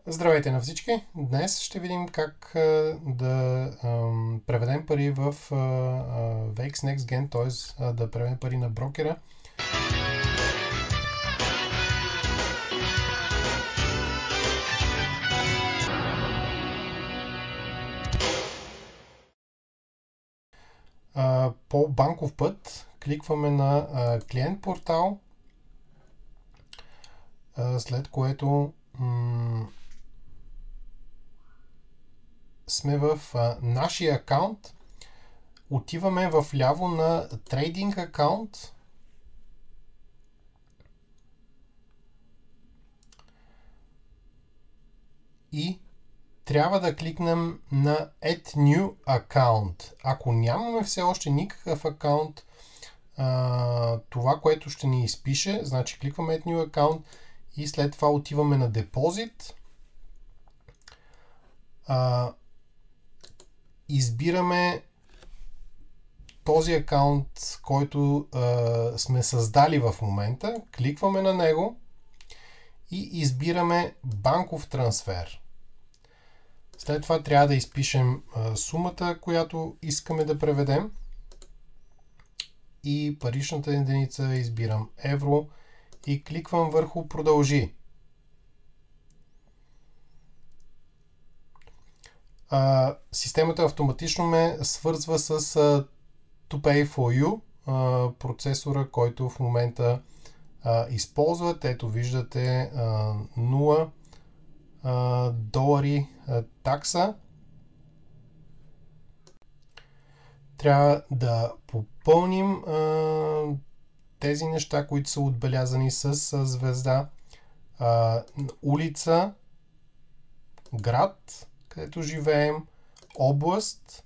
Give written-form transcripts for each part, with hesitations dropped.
Здравейте на всички! Днес ще видим как да преведем пари в VX NextGen, т.е. да преведем пари на брокера. По банков път кликваме на клиент портал, след което сме в нашия акаунт, отиваме в ляво на трейдинг акаунт и трябва да кликнем на Add New Account. Ако нямаме все още никакъв акаунт, това, което ще ни изпише, значи кликваме Add New Account и след това отиваме на Deposit. Избираме този акаунт, който сме създали в момента, кликваме на него и избираме банков трансфер. След това трябва да изпишем сумата, която искаме да преведем, и паричната единица избирам евро и кликвам върху продължи. Системата автоматично ме свързва с To-Pay-For-You, процесора, който в момента използват. Ето виждате $0 такса. Трябва да попълним тези неща, които са отбелязани с звезда. Улица, град, където живеем, област,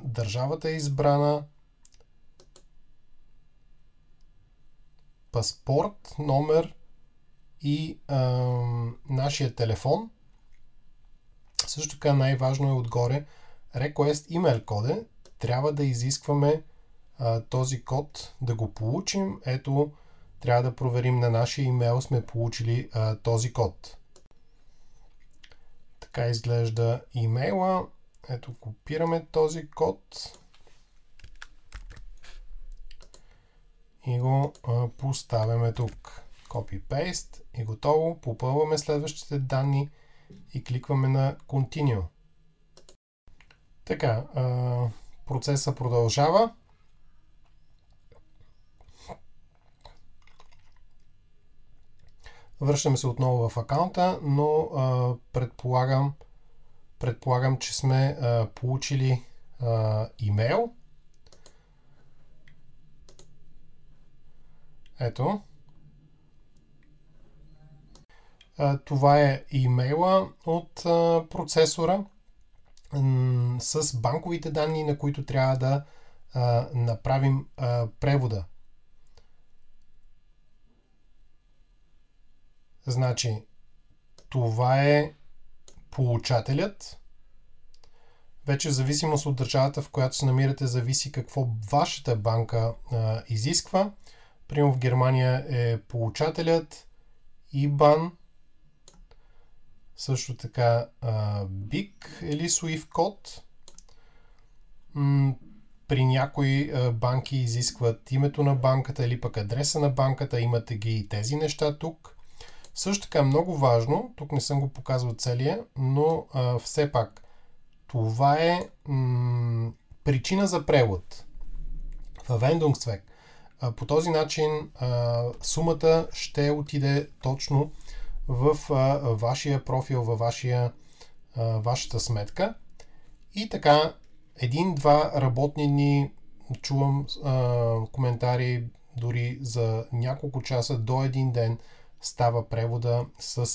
държавата е избрана, паспорт, номер и нашия телефон. Също така най-важно е отгоре Request email коде. Трябва да изискваме този код да го получим. Ето, трябва да проверим на нашия имейл сме получили този код. Така изглежда имейла. Ето, копираме този код и го поставяме тук. Copy-paste и готово. Попълваме следващите данни и кликваме на Continue. Така, процесът продължава. Връщаме се отново в акаунта, но предполагам, че сме получили имейл. Ето. Това е имейла от процесора с банковите данни, на които трябва да направим превода. Значи, това е получателят. Вече в зависимост от държавата, в която се намирате, зависи какво вашата банка изисква. Примерно в Германия е получателят, IBAN, също така BIC или SWIFT код. При някои банки изискват името на банката или пък адреса на банката. Имате ги и тези неща тук. Също така много важно, тук не съм го показвал целия, но все пак това е причина за превод. Verwendungszweck. По този начин сумата ще отиде точно в вашия профил, във вашата сметка. И така, 1-2 работни дни, чувам коментари дори за няколко часа до един ден става превода с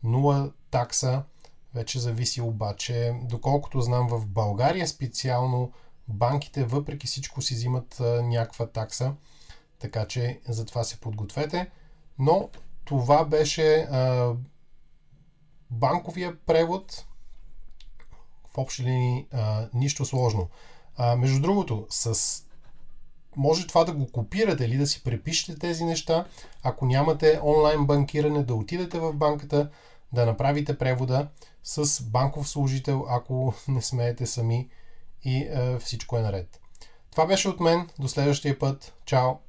0 такса. Вече зависи обаче, доколкото знам в България специално, банките въпреки всичко си взимат някаква такса, така че за това се подгответе. Но това беше банковия превод. В общи линии нищо сложно. Между другото, с може това да го копирате или да си препишете тези неща. Ако нямате онлайн банкиране, да отидете в банката, да направите превода с банков служител, ако не смеете сами и всичко е наред. Това беше от мен. До следващия път. Чао!